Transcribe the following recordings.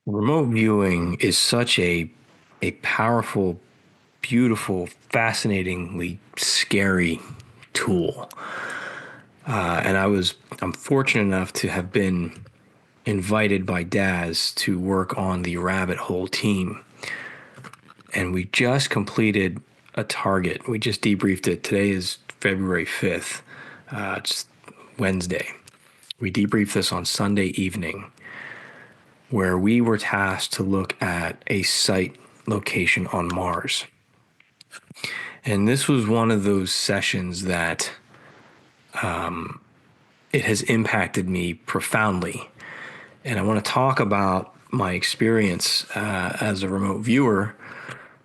Remote viewing is such a powerful, beautiful, fascinatingly scary tool. And I'm fortunate enough to have been invited by Daz to work on the rabbit hole team. And we just completed a target. We just debriefed it. Today is February 5th. It's Wednesday. We debriefed this on Sunday evening, where we were tasked to look at a site location on Mars. And this was one of those sessions that it has impacted me profoundly. And I want to talk about my experience as a remote viewer.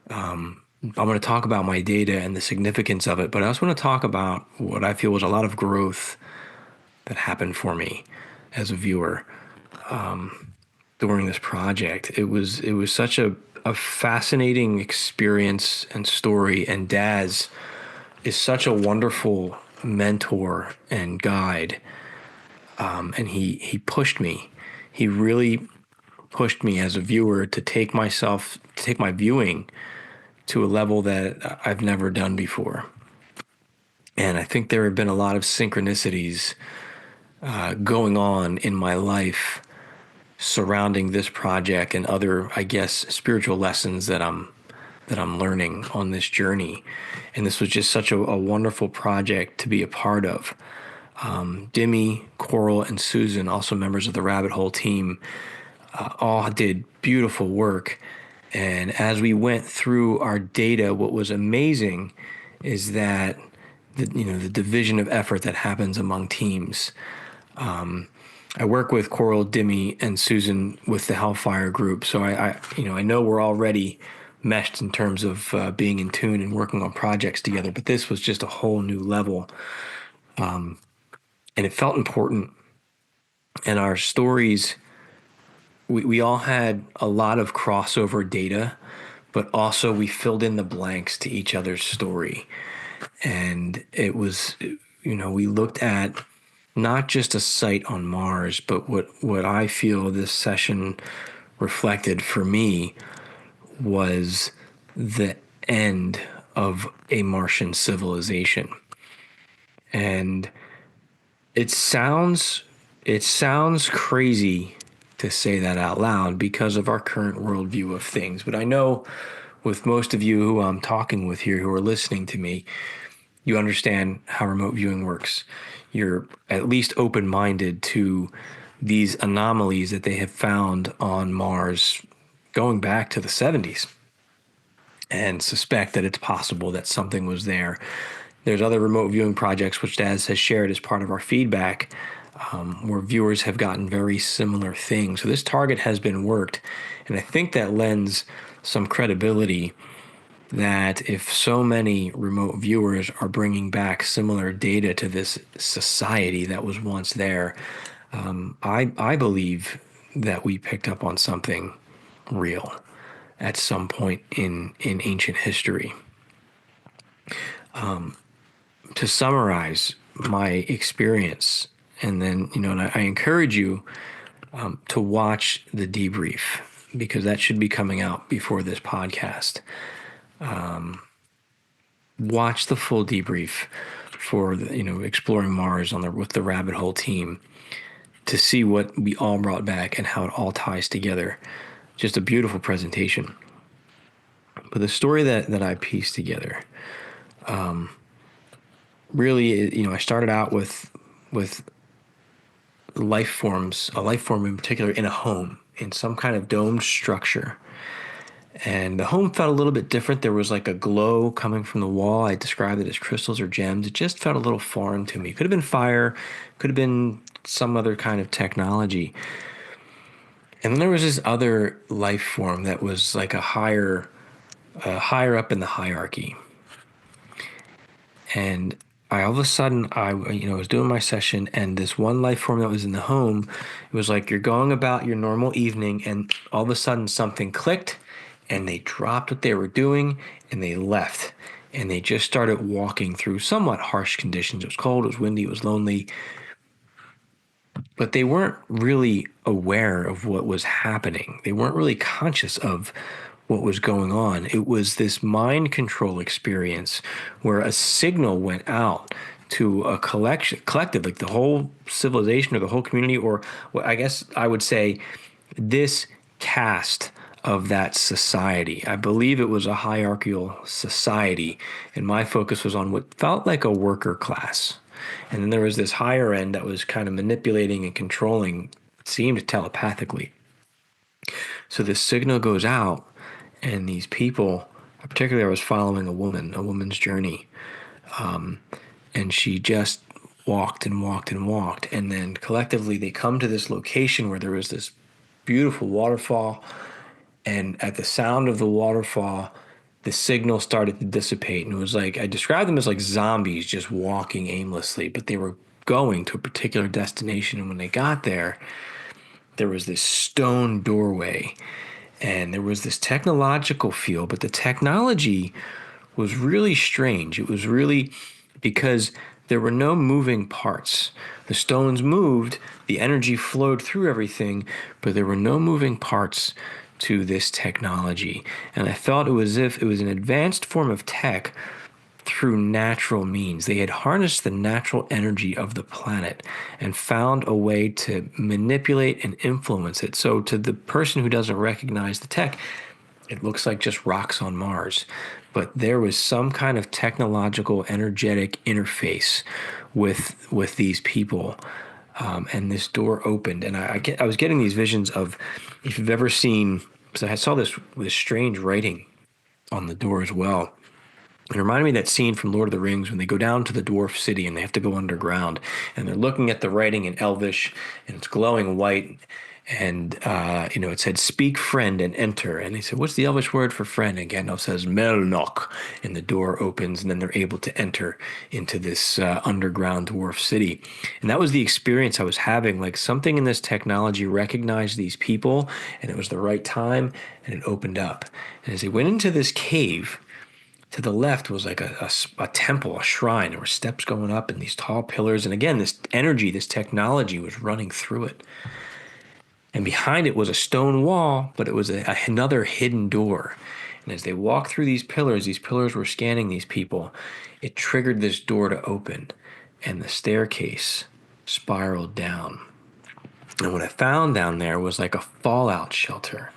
I'm going to talk about my data and the significance of it, but I also want to talk about what I feel was a lot of growth that happened for me as a viewer during this project. It was such a fascinating experience and story, and Daz is such a wonderful mentor and guide. And he pushed me. He really pushed me as a viewer to take my viewing to a level that I've never done before. And I think there have been a lot of synchronicities going on in my life surrounding this project and other, I guess, spiritual lessons that I'm learning on this journey. And this was just such a wonderful project to be a part of. Dimmy, Coral, and Susan, also members of the Rabbit Hole team, all did beautiful work. And as we went through our data, what was amazing is that the division of effort that happens among teams. I work with Coral, Dimmy, and Susan with the Hellfire group, so I know we're already meshed in terms of being in tune and working on projects together. But this was just a whole new level, and it felt important. And our stories, we all had a lot of crossover data, but also we filled in the blanks to each other's story. And it was, we looked at not just a site on Mars, but what I feel this session reflected for me was the end of a Martian civilization. And it sounds it sounds crazy to say that out loud because of our current worldview of things. But I know with most of you who I'm talking with here who are listening to me, you understand how remote viewing works. You're at least open-minded to these anomalies that they have found on Mars going back to the 70s and suspect that it's possible that something was there. There's other remote viewing projects, which Daz has shared as part of our feedback, where viewers have gotten very similar things. So this target has been worked, and I think that lends some credibility that if so many remote viewers are bringing back similar data to this society that was once there, I believe that we picked up on something real at some point in ancient history. To summarize my experience, and then, and I encourage you to watch the debrief because that should be coming out before this podcast. Watch the full debrief for exploring Mars with the Rabbit Hole team to see what we all brought back and how it all ties together. Just a beautiful presentation. But the story that I pieced together, really, I started out with life forms, a life form in particular in a home, in some kind of domed structure. And the home felt a little bit different. There was like a glow coming from the wall. I described it as crystals or gems. It just felt a little foreign to me. Could have been fire, could have been some other kind of technology. And then there was this other life form that was like higher up in the hierarchy. And all of a sudden, I was doing my session, and this one life form that was in the home, it was like you're going about your normal evening, and all of a sudden something clicked, and they dropped what they were doing, and they left. And they just started walking through somewhat harsh conditions. It was cold, it was windy, it was lonely. but they weren't really aware of what was happening. They weren't really conscious of what was going on. It was this mind control experience where a signal went out to a collective, like the whole civilization or the whole community, or well, I guess I would say this caste of that society. I believe it was a hierarchical society, and my focus was on what felt like a worker class. And then there was this higher end that was kind of manipulating and controlling, it seemed telepathically. So this signal goes out, and these people, particularly I was following a woman's journey, and she just walked and walked and walked. And then collectively, they come to this location where there was this beautiful waterfall. And at the sound of the waterfall, the signal started to dissipate. And it was like, I described them as like zombies just walking aimlessly, but they were going to a particular destination. And when they got there, there was this stone doorway and there was this technological feel, but the technology was really strange. It was really because there were no moving parts. The stones moved, the energy flowed through everything, but there were no moving parts to this technology. And I felt it was as if it was an advanced form of tech through natural means. They had harnessed the natural energy of the planet and found a way to manipulate and influence it. So to the person who doesn't recognize the tech, it looks like just rocks on Mars. But there was some kind of technological, energetic interface with these people. And this door opened, and I was getting these visions of, if you've ever seen, because I saw this strange writing on the door as well. It reminded me of that scene from Lord of the Rings when they go down to the dwarf city and they have to go underground, and they're looking at the writing in Elvish, and it's glowing white, and it said "Speak, friend, and enter." And they said, "What's the Elvish word for friend?" And Gandalf says "Melnock," and the door opens, and then they're able to enter into this underground dwarf city. And that was the experience I was having. Like something in this technology recognized these people, and it was the right time, and it opened up. And as they went into this cave, to the left was like a temple, a shrine. There were steps going up and these tall pillars. And again, this energy, this technology was running through it. And behind it was a stone wall, but it was another hidden door. And as they walked through these pillars were scanning these people. It triggered this door to open, and the staircase spiraled down. And what I found down there was like a fallout shelter.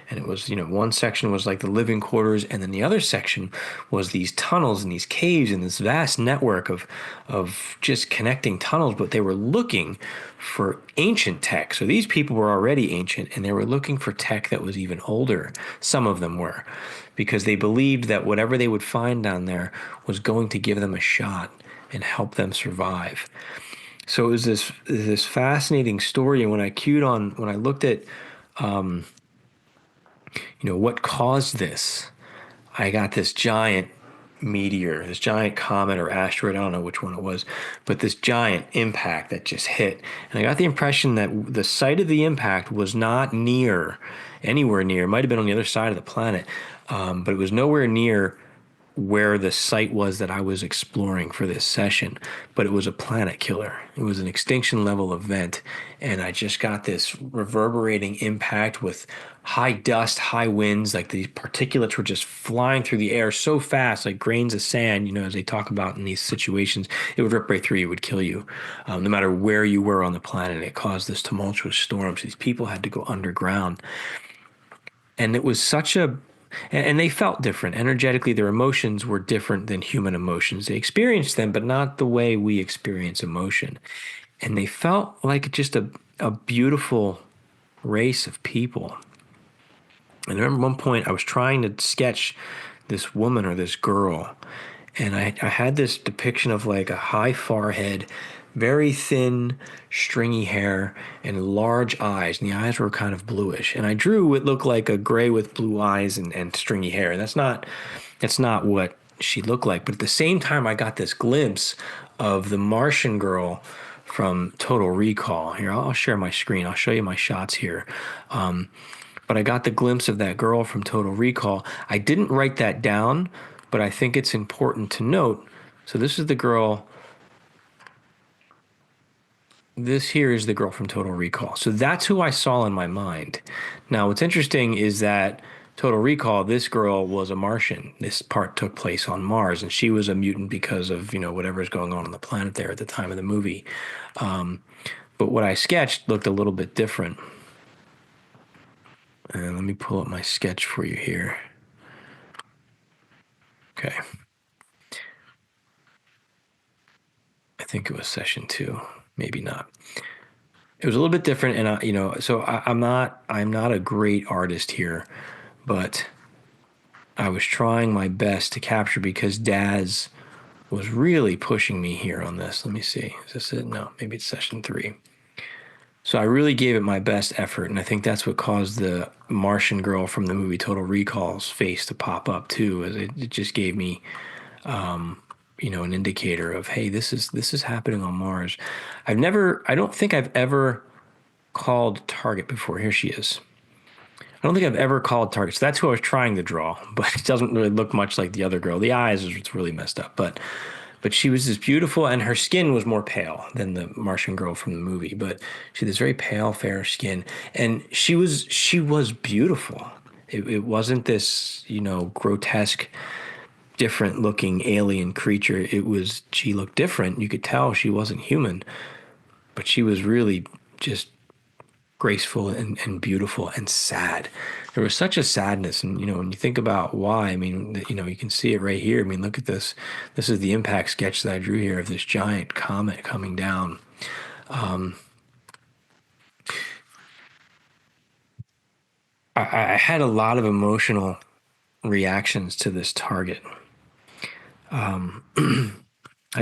And it was, one section was like the living quarters, and then the other section was these tunnels and these caves and this vast network of just connecting tunnels. But they were looking for ancient tech. So these people were already ancient, and they were looking for tech that was even older. Some of them were, because they believed that whatever they would find down there was going to give them a shot and help them survive. So it was this fascinating story. And when I looked at what caused this, I got this giant meteor, this giant comet or asteroid, I don't know which one it was, but this giant impact that just hit. And I got the impression that the site of the impact was not anywhere near, it might have been on the other side of the planet, but it was nowhere near where the site was that I was exploring for this session, but it was a planet killer. It was an extinction level event, and I just got this reverberating impact with high dust, high winds, like the particulates were just flying through the air so fast, like grains of sand, as they talk about in these situations. It would rip right through you, it would kill you, no matter where you were on the planet. It caused this tumultuous storm, so these people had to go underground. And it was and they felt different. Energetically, their emotions were different than human emotions. They experienced them, but not the way we experience emotion. And they felt like just a beautiful race of people. And I remember one point I was trying to sketch this woman or this girl, and I had this depiction of like a high forehead, very thin, stringy hair, and large eyes. And the eyes were kind of bluish. And I drew what looked like a gray with blue eyes and stringy hair. And that's not what she looked like. But at the same time, I got this glimpse of the Martian girl from Total Recall. Here, I'll share my screen. I'll show you my shots here. But I got the glimpse of that girl from Total Recall. I didn't write that down, but I think it's important to note. So this is the girl this here is the girl from Total Recall. So that's who I saw in my mind. Now, what's interesting is that Total Recall, this girl was a Martian. This part took place on Mars, and she was a mutant because of, whatever's going on the planet there at the time of the movie. But what I sketched looked a little bit different. And let me pull up my sketch for you here. Okay. I think it was session two, maybe not. It was a little bit different, and so I'm not a great artist here, but I was trying my best to capture because Daz was really pushing me here on this. Let me see. Is this it? No, maybe it's session three. So I really gave it my best effort, and I think that's what caused the Martian girl from the movie Total Recall's face to pop up too, as it just gave me an indicator of, hey, this is happening on Mars. I don't think I've ever called target before. Here she is. I don't think I've ever called target. So that's who I was trying to draw, but it doesn't really look much like the other girl. The eyes is what's really messed up, but she was this beautiful, and her skin was more pale than the Martian girl from the movie. But she had this very pale, fair skin, and she was beautiful. It wasn't this grotesque, different looking alien creature. She looked different. You could tell she wasn't human, but she was really just graceful and beautiful and sad. There was such a sadness, and when you think about why, I mean, you can see it right here. I mean, look at this. This is the impact sketch that I drew here of this giant comet coming down. I had a lot of emotional reactions to this target. I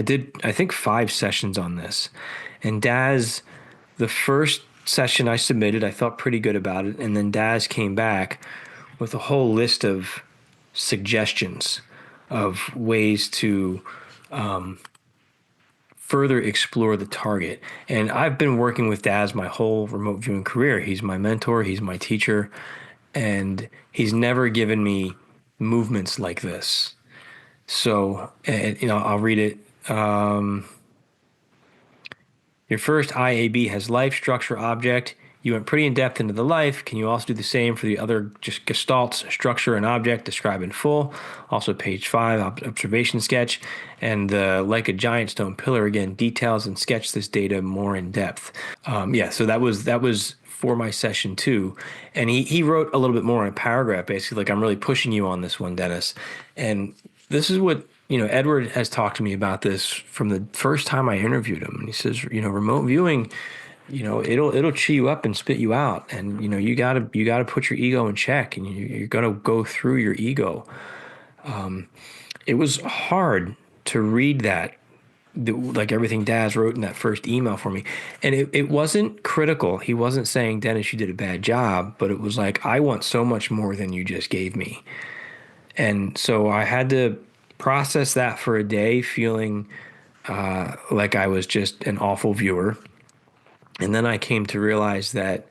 did, I think, 5 sessions on this, and Daz, the first session I submitted, I felt pretty good about it, and then Daz came back with a whole list of suggestions of ways to further explore the target. And I've been working with Daz my whole remote viewing career. He's my mentor, he's my teacher, and he's never given me movements like this. So, I'll read it. Your first IAB has life, structure, object. You went pretty in depth into the life. Can you also do the same for the other just gestalts, structure, and object? Describe in full. Also, page 5, observation sketch. And like a giant stone pillar, again, details and sketch this data more in depth. Yeah, so that was for my session two. And he wrote a little bit more in a paragraph, basically, like, I'm really pushing you on this one, Dennis. And this is what, Edward has talked to me about this from the first time I interviewed him. And he says, remote viewing, it'll chew you up and spit you out. And, you gotta put your ego in check, and you're gonna go through your ego. It was hard to read that, like everything Daz wrote in that first email for me. And it wasn't critical. He wasn't saying, Dennis, you did a bad job, but it was like, I want so much more than you just gave me. And so I had to process that for a day, feeling like I was just an awful viewer. And then I came to realize that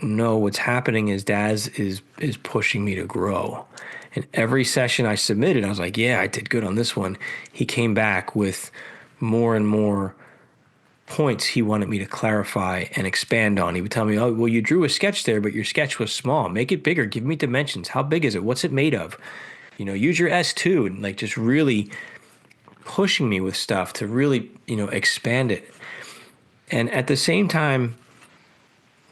no, what's happening is Daz is pushing me to grow. And every session I submitted, I was like, yeah, I did good on this one. He came back with more and more points he wanted me to clarify and expand on. He would tell me, oh, well, you drew a sketch there, but your sketch was small. Make it bigger. Give me dimensions. How big is it? What's it made of? Use your S2, and like just really pushing me with stuff to really, expand it. And at the same time,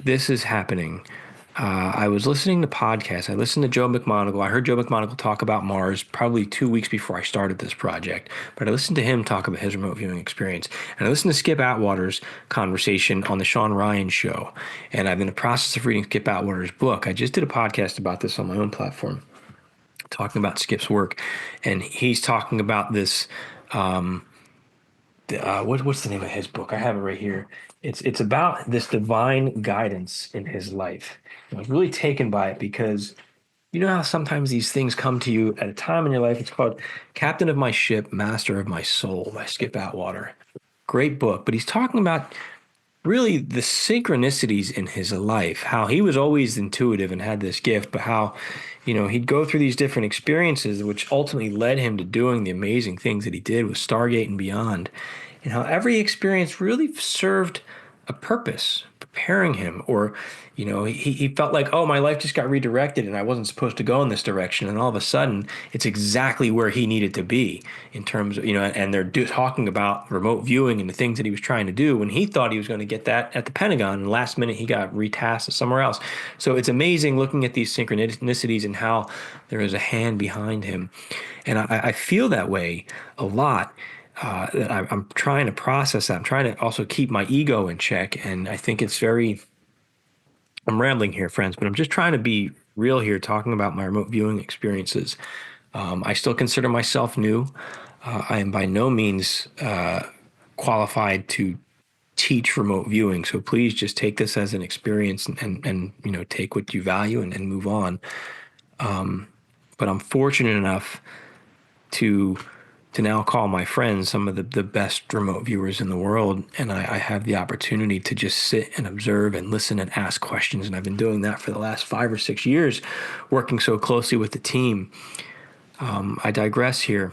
this is happening. I was listening to podcasts. I listened to Joe McMoneagle. I heard Joe McMoneagle talk about Mars probably 2 weeks before I started this project. But I listened to him talk about his remote viewing experience. And I listened to Skip Atwater's conversation on the Sean Ryan show. And I'm in the process of reading Skip Atwater's book. I just did a podcast about this on my own platform, talking about Skip's work. And he's talking about this. What's the name of his book? I have it right here. It's about this divine guidance in his life. I was really taken by it because you know how sometimes these things come to you at a time in your life. It's called Captain of My Ship, Master of My Soul by Skip Atwater. Great book, but he's talking about really the synchronicities in his life, how he was always intuitive and had this gift, but how, he'd go through these different experiences, which ultimately led him to doing the amazing things that he did with Stargate and beyond, and how every experience really served a purpose preparing him, or he felt like, oh, my life just got redirected and I wasn't supposed to go in this direction, and all of a sudden it's exactly where he needed to be in terms of, and they're talking about remote viewing and the things that he was trying to do when he thought he was going to get that at the Pentagon, and last minute he got retasked somewhere else. So it's amazing looking at these synchronicities and how there is a hand behind him, and I feel that way a lot. That I'm trying to process that. I'm trying to also keep my ego in check. And I think it's very, I'm rambling here, friends, but I'm just trying to be real here, talking about my remote viewing experiences. I still consider myself new. I am by no means qualified to teach remote viewing. So please just take this as an experience, and take what you value, and move on. But I'm fortunate enough to now call my friends some of the best remote viewers in the world, and I have the opportunity to just sit and observe and listen and ask questions, and I've been doing that for the last 5 or 6 years, working so closely with the team. I digress here,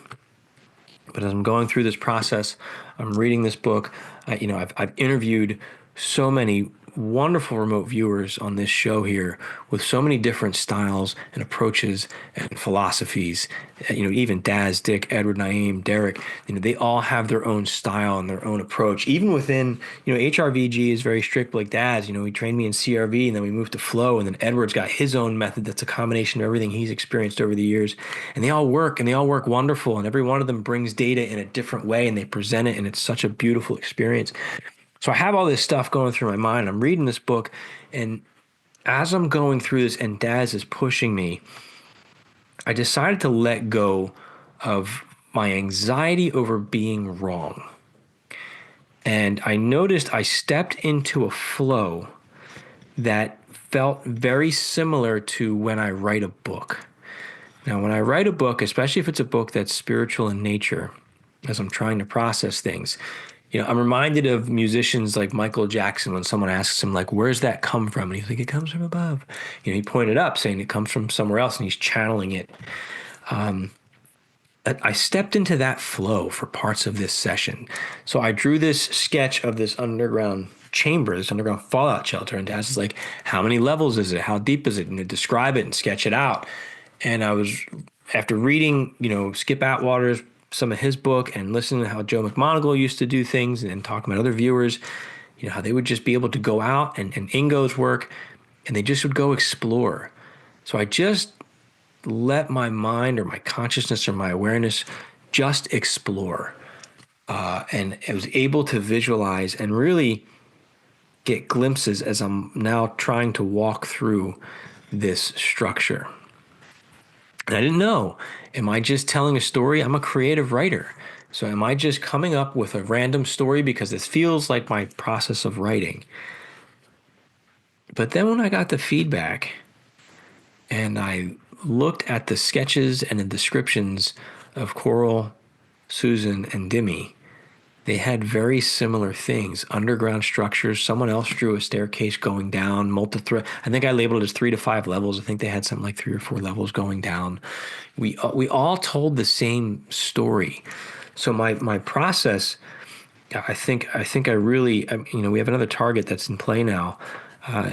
but as I'm going through this process, I'm reading this book. I've interviewed so many wonderful remote viewers on this show here with so many different styles and approaches and philosophies. Even Daz, Dick, Edward, Naeem, Derek, they all have their own style and their own approach. Even within, HRVG is very strict like Daz. He trained me in CRV, and then we moved to flow, and then Edward's got his own method that's a combination of everything he's experienced over the years. And they all work wonderful, and every one of them brings data in a different way, and they present it, and it's such a beautiful experience. So I have all this stuff going through my mind. I'm reading this book, and as I'm going through this and Daz is pushing me, I decided to let go of my anxiety over being wrong. And I noticed I stepped into a flow that felt very similar to when I write a book. Now, when I write a book, especially if it's a book that's spiritual in nature, as I'm trying to process things, I'm reminded of musicians like Michael Jackson when someone asks him, like, where's that come from? And he's like, it comes from above. He pointed up saying it comes from somewhere else, and he's channeling it. I stepped into that flow for parts of this session. So I drew this sketch of this underground chamber, this underground fallout shelter. And Daz is like, how many levels is it? How deep is it? And to describe it and sketch it out. And I was, after reading, Skip Atwater's, some of his book, and listening to how Joe McMoneagle used to do things, and talking about other viewers, how they would just be able to go out, and Ingo's work, and they just would go explore. So I just let my mind or my consciousness or my awareness just explore. And I was able to visualize and really get glimpses as I'm now trying to walk through this structure. And I didn't know, am I just telling a story? I'm a creative writer. So am I just coming up with a random story because this feels like my process of writing? But then when I got the feedback and I looked at the sketches and the descriptions of Coral, Susan, and Dimmy, they had very similar things. Underground structures. Someone else drew a staircase going down, multi-thread. I think I labeled it as 3 to 5 levels. I think they had something like 3 or 4 levels going down. We all told the same story. So my process, I think I really, we have another target that's in play now.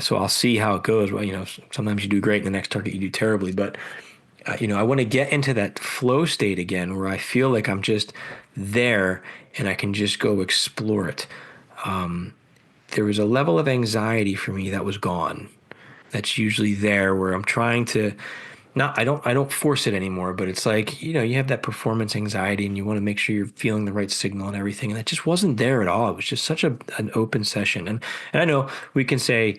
So I'll see how it goes. Well, sometimes you do great, and the next target you do terribly. But I want to get into that flow state again, where I feel like I'm just there and I can just go explore it. There was a level of anxiety for me that was gone. That's usually there, where I'm trying to, I don't force it anymore, but it's like, you have that performance anxiety, and you want to make sure you're feeling the right signal and everything. And that just wasn't there at all. It was just such an open session. And I know we can say,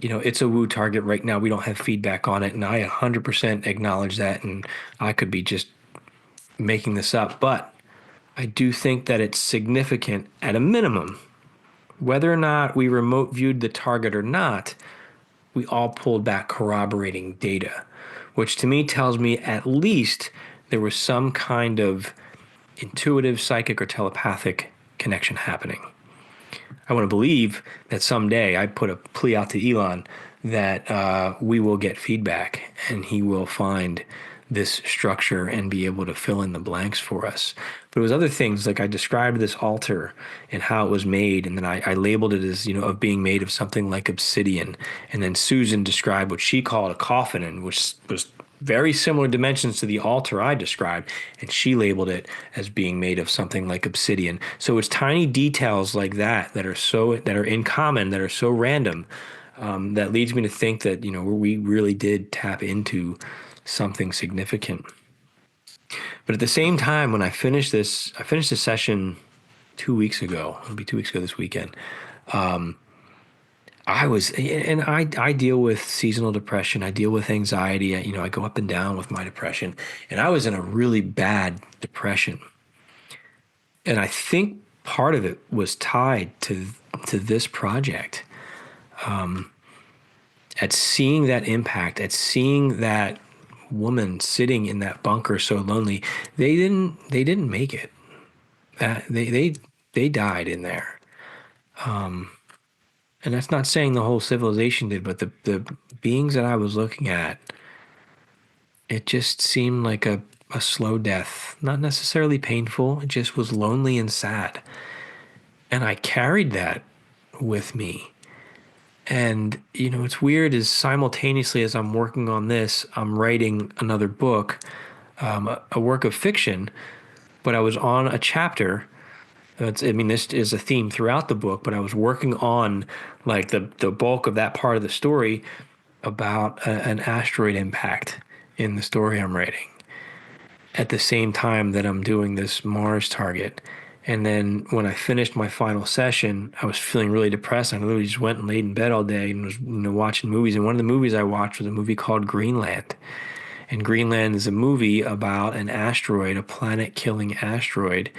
it's a woo target right now. We don't have feedback on it. And I 100% acknowledge that. And I could be just making this up. But I do think that it's significant at a minimum. Whether or not we remote viewed the target or not, we all pulled back corroborating data, which to me tells me at least there was some kind of intuitive, psychic, or telepathic connection happening. I want to believe that someday, I put a plea out to Elon that we will get feedback, and he will find this structure and be able to fill in the blanks for us. But it was other things, like I described this altar and how it was made, and then I labeled it as, of being made of something like obsidian. And then Susan described what she called a coffin, and which was very similar dimensions to the altar I described, and she labeled it as being made of something like obsidian. So it's tiny details like that that are in common, that are so random, that leads me to think that we really did tap into something significant. But at the same time, when I finished this session 2 weeks ago. It'll be 2 weeks ago this weekend. I deal with seasonal depression. I deal with anxiety. I go up and down with my depression, and I was in a really bad depression. And I think part of it was tied to this project. At seeing that impact, at seeing that woman sitting in that bunker so lonely, they didn't make it. They died in there. And that's not saying the whole civilization did, but the beings that I was looking at, it just seemed like a slow death. Not necessarily painful, it just was lonely and sad. And I carried that with me. And, it's weird is simultaneously as I'm working on this, I'm writing another book, a work of fiction, but I was on a chapter. This is a theme throughout the book, but I was working on like the bulk of that part of the story about an asteroid impact in the story I'm writing at the same time that I'm doing this Mars target. And then when I finished my final session, I was feeling really depressed. I literally just went and laid in bed all day and was watching movies. And one of the movies I watched was a movie called Greenland. And Greenland is a movie about an asteroid, a planet-killing asteroid,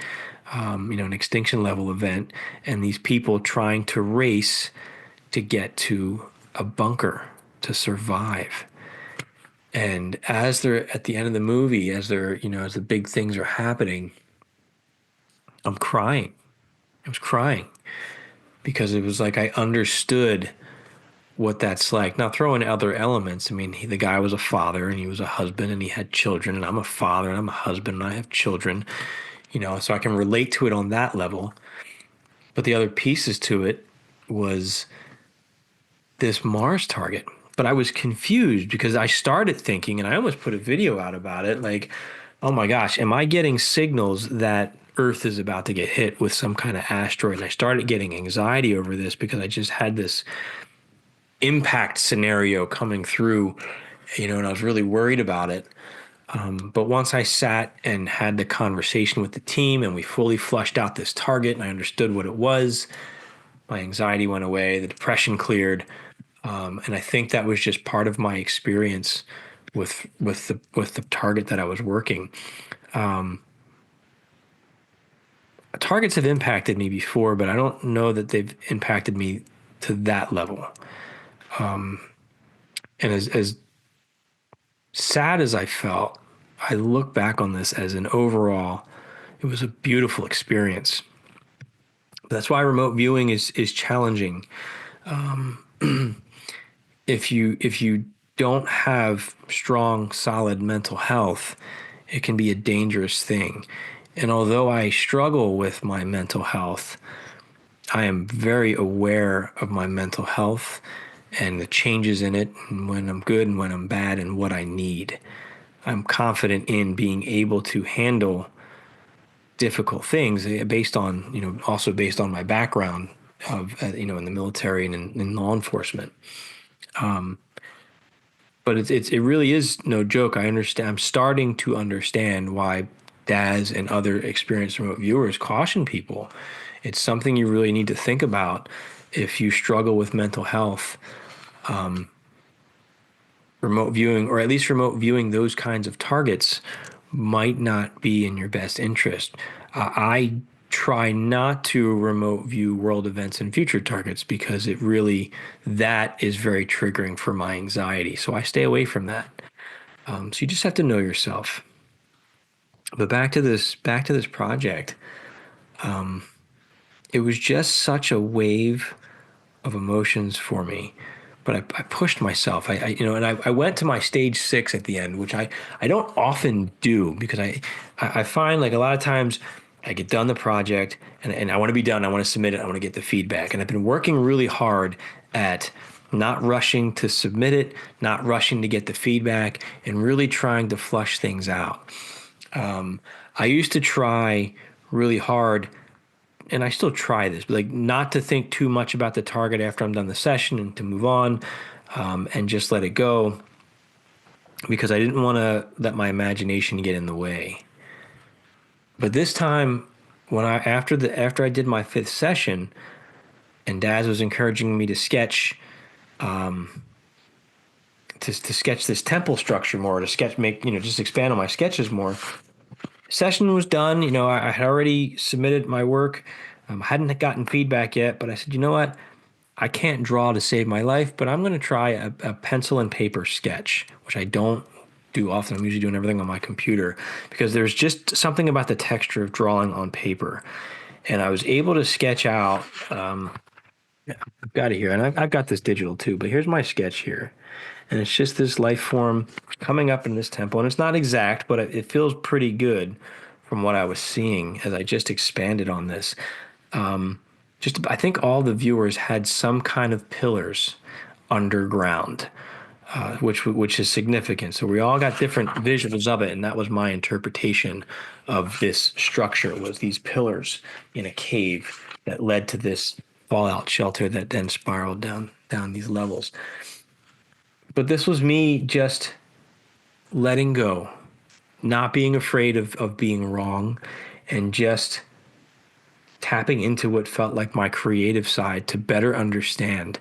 an extinction level event, and these people trying to race to get to a bunker to survive. And as they're at the end of the movie, as the big things are happening, I'm crying. I was crying because it was like I understood what that's like. Now, throw in other elements. The guy was a father and he was a husband and he had children, and I'm a father and I'm a husband and I have children, so I can relate to it on that level. But the other pieces to it was this Mars target. But I was confused because I started thinking, and I almost put a video out about it, like, oh my gosh, am I getting signals that Earth is about to get hit with some kind of asteroid? And I started getting anxiety over this because I just had this impact scenario coming through, and I was really worried about it. But once I sat and had the conversation with the team and we fully flushed out this target and I understood what it was, my anxiety went away, the depression cleared. And I think that was just part of my experience with the target that I was working. Targets have impacted me before, but I don't know that they've impacted me to that level. And as sad as I felt, I look back on this as an overall, it was a beautiful experience. That's why remote viewing is challenging. If you don't have strong, solid mental health, it can be a dangerous thing. And although I struggle with my mental health, I am very aware of my mental health and the changes in it, and when I'm good and when I'm bad, and what I need. I'm confident in being able to handle difficult things based on, also based on my background of, in the military and in law enforcement. But it really is no joke. I understand. I'm starting to understand why Daz and other experienced remote viewers caution people. It's something you really need to think about if you struggle with mental health. Remote viewing, or at least remote viewing those kinds of targets, might not be in your best interest. I try not to remote view world events and future targets because that is very triggering for my anxiety. So I stay away from that. So you just have to know yourself. But back to this project, it was just such a wave of emotions for me. but I pushed myself. And I went to my stage 6 at the end, which I don't often do because I find like a lot of times I get done the project and I want to be done. I want to submit it. I want to get the feedback. And I've been working really hard at not rushing to submit it, not rushing to get the feedback, and really trying to flush things out. I used to try really hard, and I still try this, but like not to think too much about the target after I'm done the session and to move on, and just let it go because I didn't want to let my imagination get in the way. But this time, when I after I did my fifth session, and Daz was encouraging me to sketch to sketch this temple structure more, to sketch make just expand on my sketches more. Session was done. I had already submitted my work. Hadn't gotten feedback yet, but I said, you know what? I can't draw to save my life, but I'm going to try a pencil and paper sketch, which I don't do often. I'm usually doing everything on my computer because there's just something about the texture of drawing on paper. And I was able to sketch out, I've got it here, and I've got this digital too, but here's my sketch here. And it's just this life form coming up in this temple. And it's not exact, but it feels pretty good from what I was seeing as I just expanded on this. I think all the viewers had some kind of pillars underground, which is significant. So we all got different visuals of it, and that was my interpretation of this structure, was these pillars in a cave that led to this fallout shelter that then spiraled down these levels. But this was me just letting go, not being afraid of being wrong, and just tapping into what felt like my creative side to better understand.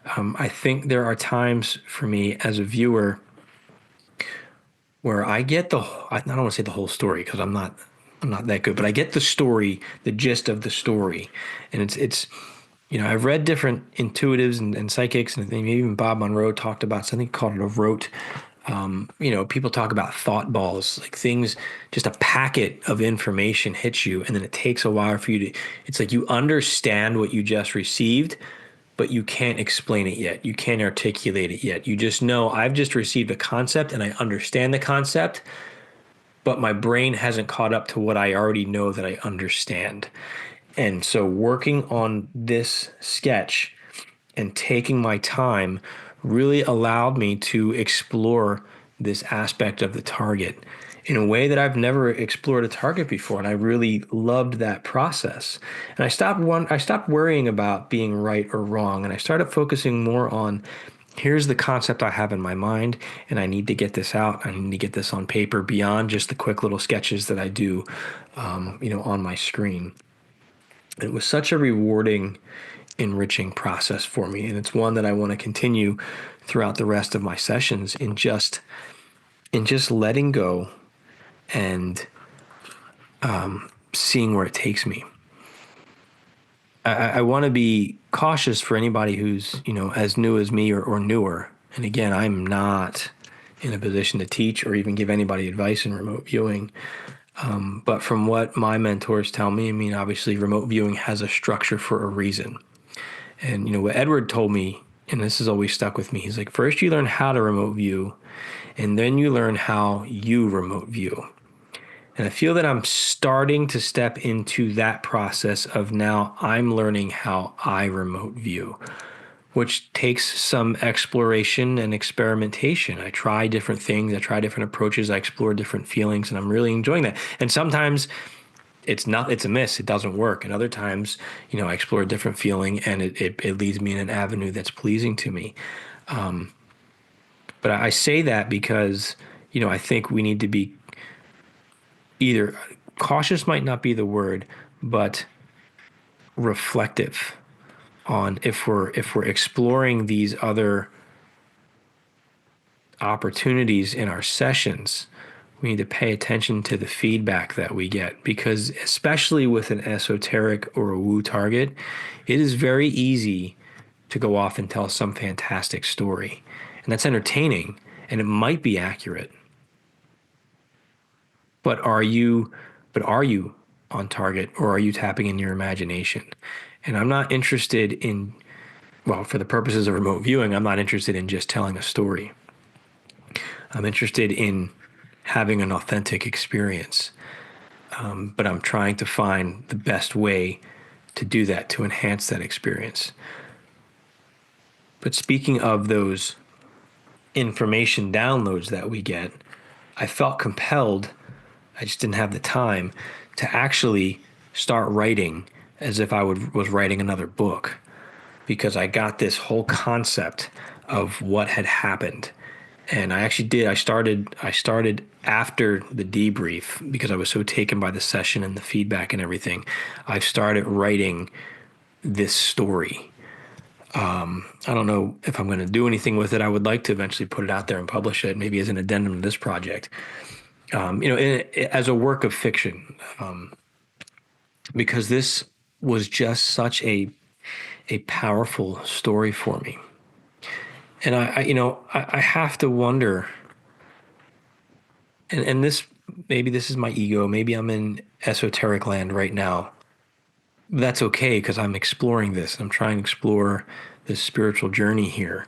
I think there are times for me as a viewer where I get I don't want to say the whole story because I'm not that good, but I get the story, the gist of the story. And it's I've read different intuitives and psychics, and even Bob Monroe talked about something called a rote. People talk about thought balls, like things, just a packet of information hits you, and then it takes a while for you to, it's like you understand what you just received, but you can't explain it yet. You can't articulate it yet. You just know I've just received a concept and I understand the concept, but my brain hasn't caught up to what I already know that I understand. And so working on this sketch and taking my time really allowed me to explore this aspect of the target in a way that I've never explored a target before. And I really loved that process. And I stopped worrying about being right or wrong. And I started focusing more on, here's the concept I have in my mind, and I need to get this out. I need to get this on paper beyond just the quick little sketches that I do, on my screen. It was such a rewarding, enriching process for me. And it's one that I want to continue throughout the rest of my sessions in just letting go and seeing where it takes me. I want to be cautious for anybody who's, as new as me or newer. And again, I'm not in a position to teach or even give anybody advice in remote viewing. But from what my mentors tell me, obviously remote viewing has a structure for a reason. And, what Edward told me, and this has always stuck with me, he's like, first you learn how to remote view, and then you learn how you remote view. And I feel that I'm starting to step into that process of now I'm learning how I remote view, which takes some exploration and experimentation. I try different things. I try different approaches. I explore different feelings, and I'm really enjoying that. And sometimes it's a miss. It doesn't work. And other times, I explore a different feeling and it leads me in an avenue that's pleasing to me. But I say that because, I think we need to be either cautious might not be the word, but reflective on if we're exploring these other opportunities in our sessions. We need to pay attention to the feedback that we get, because especially with an esoteric or a woo target, it is very easy to go off and tell some fantastic story. And that's entertaining and it might be accurate. But are you on target, or are you tapping in your imagination? And I'm not interested in well, for the purposes of remote viewing, I'm not interested in just telling a story. I'm interested in having an authentic experience, but I'm trying to find the best way to do that, to enhance that experience. But speaking of those information downloads that we get, I felt compelled, I just didn't have the time to actually start writing as if was writing another book, because I got this whole concept of what had happened. And I actually did. I started after the debrief because I was so taken by the session and the feedback and everything. I started writing this story. I don't know if I'm going to do anything with it. I would like to eventually put it out there and publish it, maybe as an addendum to this project. As a work of fiction, because this was just such a powerful story for me. And I have to wonder, and this, maybe this is my ego, maybe I'm in esoteric land right now. That's okay because I'm exploring this. I'm trying to explore this spiritual journey here.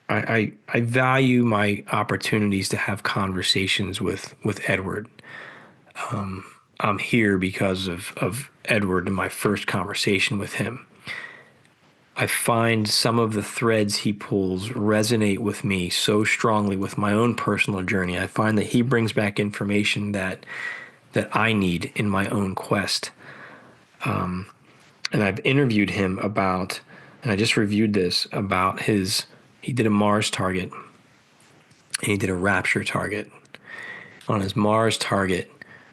I value my opportunities to have conversations with Edward. I'm here because of Edward and my first conversation with him. I find some of the threads he pulls resonate with me so strongly with my own personal journey. I find that he brings back information that I need in my own quest. And I've interviewed him about, and I just reviewed this about he did a Mars target and he did a Rapture target. On his Mars target,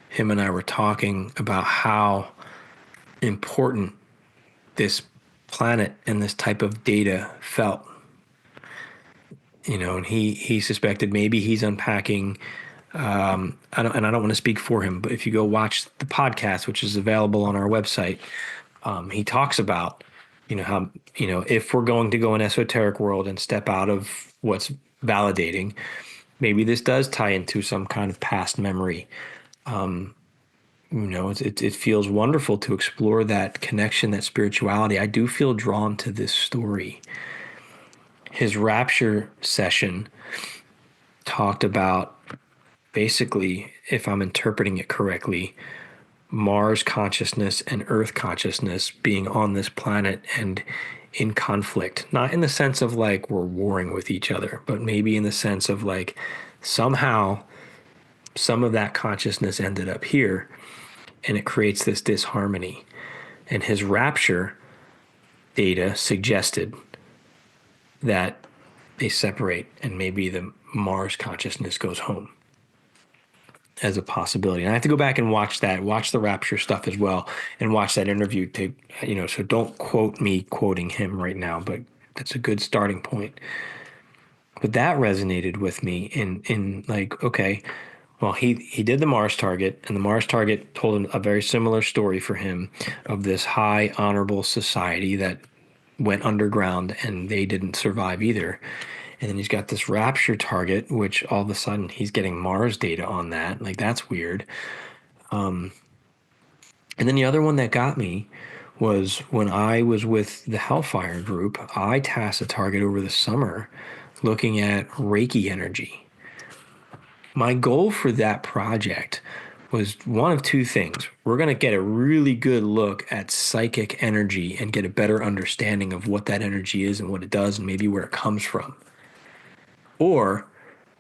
him and I were talking about how important this planet and this type of data felt. And he suspected maybe he's unpacking. I don't want to speak for him, but if you go watch the podcast, which is available on our website, he talks about, how, if we're going to go in esoteric world and step out of what's validating, maybe this does tie into some kind of past memory. It feels wonderful to explore that connection, that spirituality. I do feel drawn to this story. His rapture session talked about, basically, if I'm interpreting it correctly, Mars consciousness and Earth consciousness being on this planet and in conflict, not in the sense of like we're warring with each other, but maybe in the sense of like somehow some of that consciousness ended up here and it creates this disharmony. And his rapture data suggested that they separate and maybe the Mars consciousness goes home as a possibility. And I have to go back and watch the Rapture stuff as well, and watch that interview tape, so don't quote me quoting him right now, but that's a good starting point. But that resonated with me in like, okay, well, he did the Mars target, and the Mars target told him a very similar story for him of this high honorable society that went underground and they didn't survive either. And then he's got this Rapture target, which all of a sudden he's getting Mars data on that. Like, that's weird. And then the other one that got me was when I was with the Hellfire group, I tasked a target over the summer looking at Reiki energy. My goal for that project was one of two things. We're going to get a really good look at psychic energy and get a better understanding of what that energy is and what it does and maybe where it comes from. Or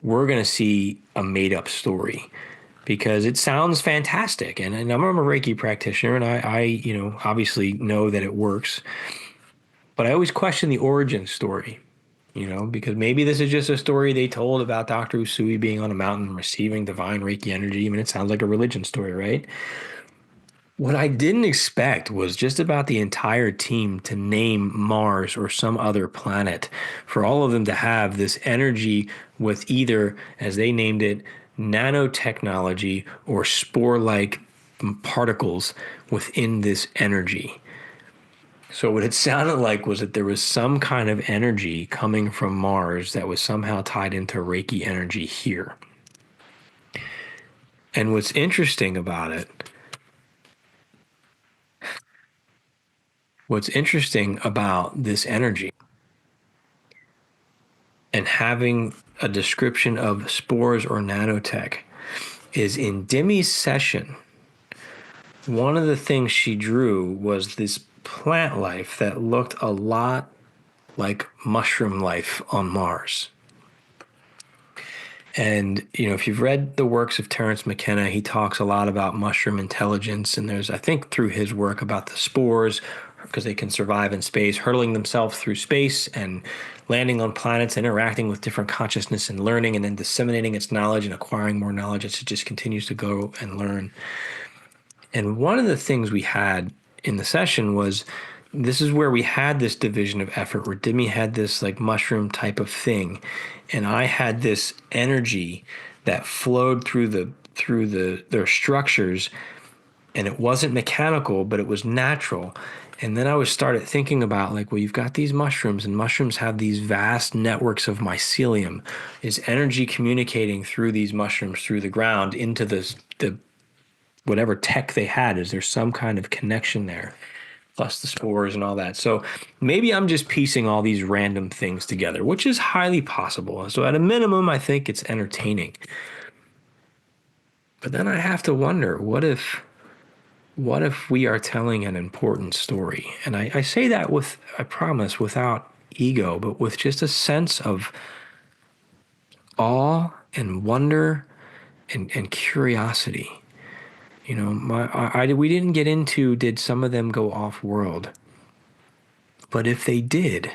we're going to see a made up story because it sounds fantastic. And I'm a Reiki practitioner and I obviously know that it works, but I always question the origin story, because maybe this is just a story they told about Dr. Usui being on a mountain and receiving divine Reiki energy. I mean, it sounds like a religion story, right? What I didn't expect was just about the entire team to name Mars or some other planet, for all of them to have this energy with either, as they named it, nanotechnology or spore-like particles within this energy. So what it sounded like was that there was some kind of energy coming from Mars that was somehow tied into Reiki energy here. And what's interesting about it, What's interesting about this energy and having a description of spores or nanotech is in Demi's session, one of the things she drew was this plant life that looked a lot like mushroom life on Mars. And, if you've read the works of Terence McKenna, he talks a lot about mushroom intelligence. And there's, I think, through his work about the spores, because they can survive in space, hurtling themselves through space and landing on planets, interacting with different consciousness and learning, and then disseminating its knowledge and acquiring more knowledge as it just continues to go and learn. And one of the things we had in the session was this is where we had this division of effort where Demi had this like mushroom type of thing, and I had this energy that flowed through their structures, and it wasn't mechanical, but it was natural. And then I was started thinking about like, well, you've got these mushrooms, and mushrooms have these vast networks of mycelium. Is energy communicating through these mushrooms through the ground into the whatever tech they had? Is there some kind of connection there? Plus the spores and all that. So maybe I'm just piecing all these random things together, which is highly possible. So at a minimum, I think it's entertaining. But then I have to wonder, what if we are telling an important story? And I say that with, I promise, without ego, but with just a sense of awe and wonder and curiosity. We didn't get into did some of them go off world, but if they did,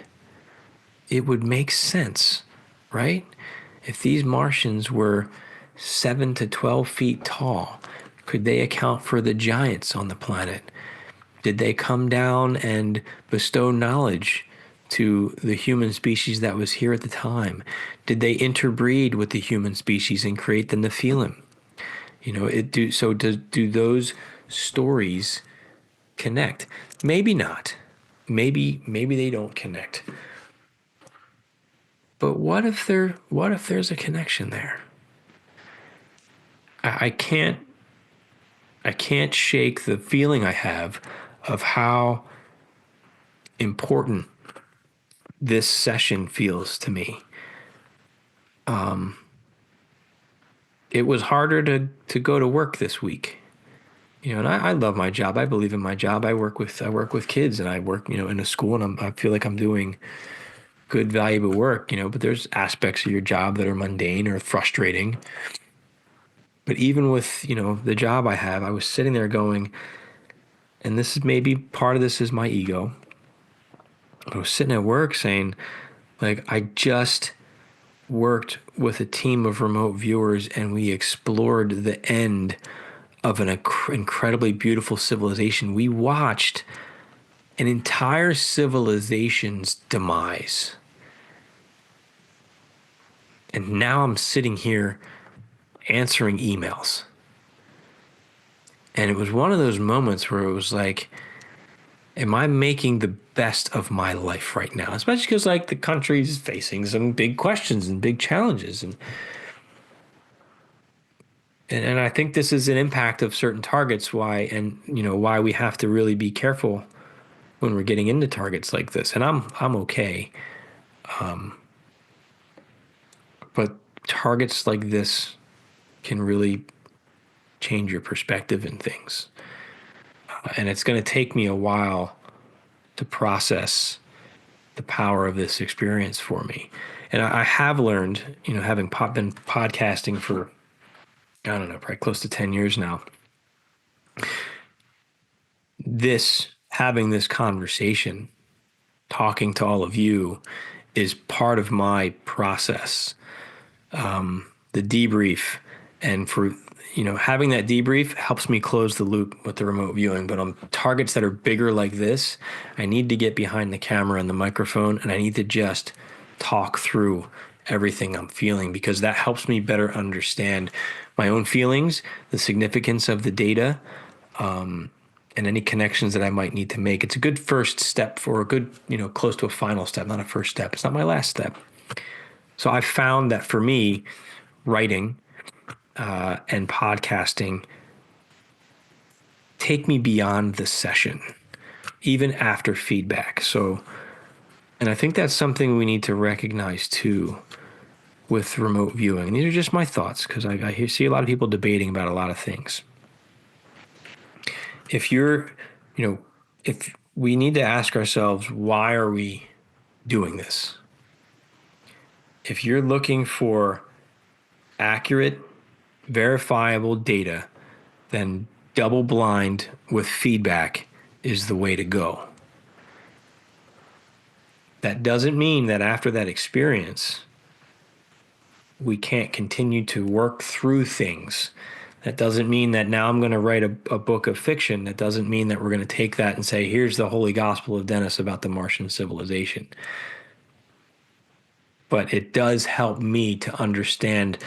it would make sense, right? If these Martians were 7 to 12 feet tall, could they account for the giants on the planet? Did they come down and bestow knowledge to the human species that was here at the time? Did they interbreed with the human species and create the Nephilim? Do those stories connect? Maybe not. Maybe they don't connect. But what if there's a connection there? I can't shake the feeling I have of how important this session feels to me. It was harder to go to work this week. And I love my job. I believe in my job. I work with kids, and I work, in a school, and I feel like I'm doing good, valuable work, but there's aspects of your job that are mundane or frustrating. But even with, the job I have, I was sitting there going, and this is maybe part of this is my ego. I was sitting at work saying, like, I just worked with a team of remote viewers, and we explored the end of an incredibly beautiful civilization. We watched an entire civilization's demise. And now I'm sitting here answering emails. And it was one of those moments where it was like, am I making the best of my life right now? Especially because like the country's facing some big questions and big challenges. And I think this is an impact of certain targets, why we have to really be careful when we're getting into targets like this. And I'm okay. But targets like this can really change your perspective in things. And it's going to take me a while to process the power of this experience for me. And I have learned, having been podcasting for, I don't know, probably close to 10 years now, having this conversation, talking to all of you is part of my process. The debrief, and for having that debrief helps me close the loop with the remote viewing. But on targets that are bigger like this, I need to get behind the camera and the microphone, and I need to just talk through everything I'm feeling, because that helps me better understand my own feelings, the significance of the data, and any connections that I might need to make. It's a good first step for a good, close to a final step, not a first step. It's not my last step. So I found that for me, writing and podcasting take me beyond the session. even after feedback. So, and I think that's something we need to recognize too with remote viewing. And these are just my thoughts because see a lot of people debating about a lot of things. If you're, you know, if we need to ask ourselves, why are we doing this? If you're looking for accurate, verifiable data, then double blind with feedback is the way to go. That doesn't mean that after that experience, we can't continue to work through things. That doesn't mean that now I'm going to write a book of fiction. That doesn't mean that we're going to take that and say, here's the Holy Gospel of Dennis about the Martian civilization. But it does help me to understand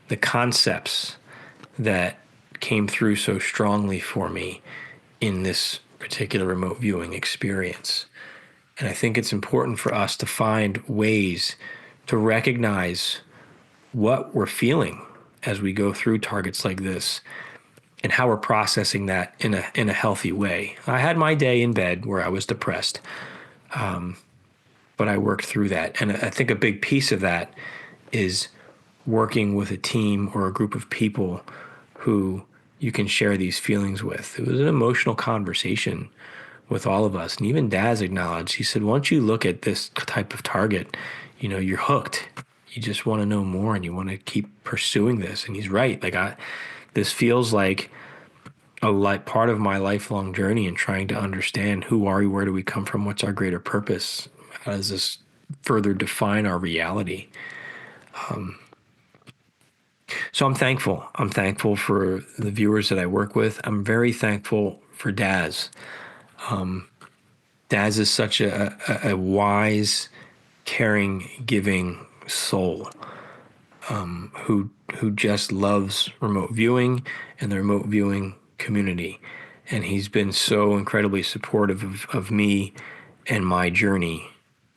the concepts that came through so strongly for me in this particular remote viewing experience. And I think it's important for us to find ways to recognize what we're feeling as we go through targets like this and how we're processing that in a healthy way. I had my day in bed where I was depressed, but I worked through that. And I think a big piece of that is working with a team or a group of people who you can share these feelings with. It was an emotional conversation with all of us. And even Daz acknowledged, he said, once you look at this type of target, you're hooked. You just want to know more and you want to keep pursuing this. And he's right. This feels like part of my lifelong journey in trying to understand who are we, where do we come from, what's our greater purpose, how does this further define our reality. So I'm thankful. I'm thankful for the viewers that I work with. I'm very thankful for Daz. Daz is such a wise, caring, giving soul who just loves remote viewing and the remote viewing community. And he's been so incredibly supportive of me and my journey,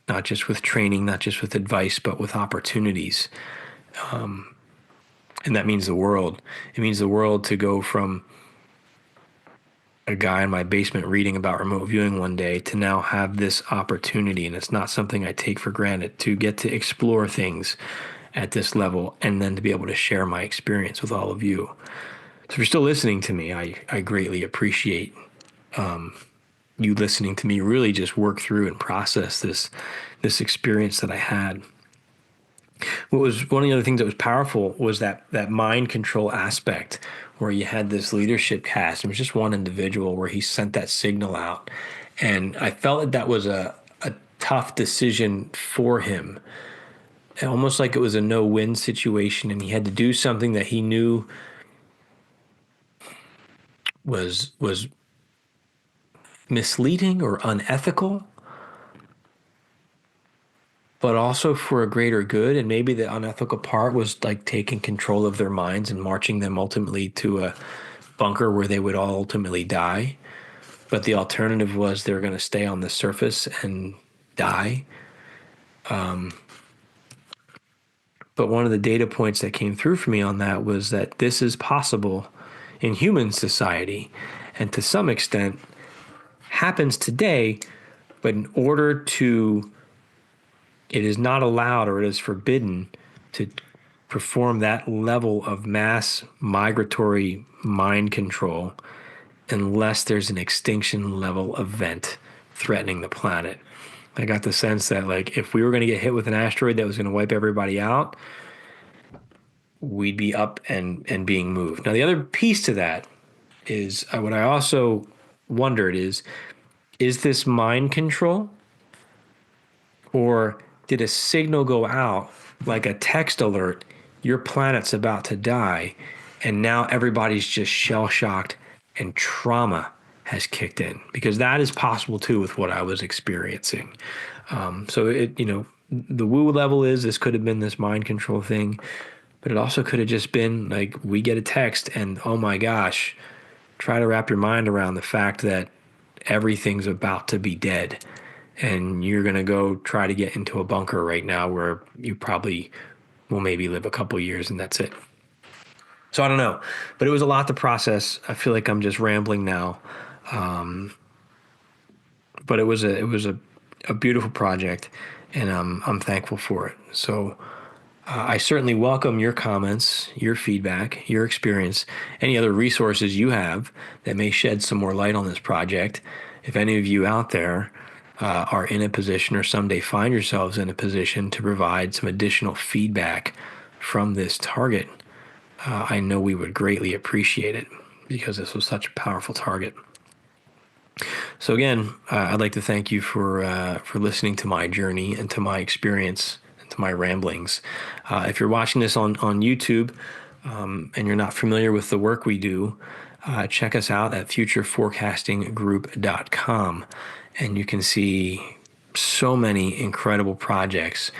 not just with training, not just with advice, but with opportunities. And that means the world. It means the world to go from a guy in my basement reading about remote viewing one day to now have this opportunity. And it's not something I take for granted, to get to explore things at this level and then to be able to share my experience with all of you. So if you're still listening to me, I greatly appreciate you listening to me really just work through and process this experience that I had. What was one of the other things that was powerful was that mind control aspect where you had this leadership cast. It was just one individual where he sent that signal out. And I felt that was a tough decision for him. Almost like it was a no-win situation, and he had to do something that he knew was misleading or unethical, but also for a greater good. And maybe the unethical part was like taking control of their minds and marching them ultimately to a bunker where they would all ultimately die. But the alternative was they were going to stay on the surface and die. But one of the data points that came through for me on that was that this is possible in human society, and to some extent happens today, but in order to, it is not allowed or it is forbidden to perform that level of mass migratory mind control unless there's an extinction level event threatening the planet. I got the sense that if we were going to get hit with an asteroid that was going to wipe everybody out, we'd be up and being moved. Now, the other piece to that is what I also wondered is this mind control, or did a signal go out like a text alert, your planet's about to die, and now everybody's just shell-shocked and trauma has kicked in? Because that is possible too with what I was experiencing. So the woo level is this could have been this mind control thing, but it also could have just been like we get a text and oh my gosh, try to wrap your mind around the fact that everything's about to be dead and you're going to go try to get into a bunker right now where you probably will maybe live a couple years and that's it. So I don't know, but it was a lot to process. I feel like I'm just rambling now. but it was a beautiful project, and I'm thankful for it. So I certainly welcome your comments, your feedback, your experience, any other resources you have that may shed some more light on this project. If any of you out there are in a position or someday find yourselves in a position to provide some additional feedback from this target, I know we would greatly appreciate it because this was such a powerful target. So again, I'd like to thank you for listening to my journey and to my experience and to my ramblings. If you're watching this on YouTube and you're not familiar with the work we do, check us out at futureforecastinggroup.com, and you can see so many incredible projects.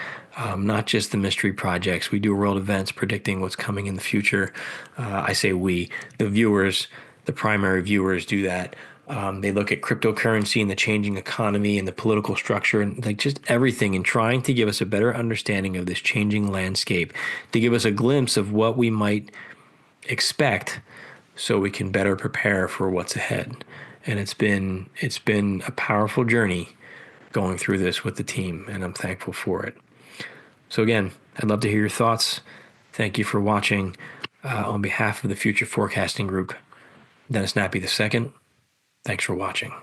Not just the mystery projects. We do world events predicting what's coming in the future. I say we, the viewers, the primary viewers do that. They look at cryptocurrency and the changing economy and the political structure and like just everything and trying to give us a better understanding of this changing landscape, to give us a glimpse of what we might expect so we can better prepare for what's ahead. And it's been a powerful journey going through this with the team, and I'm thankful for it. So again, I'd love to hear your thoughts. Thank you for watching. On behalf of the Future Forecasting Group, Dennis Nappy II, thanks for watching.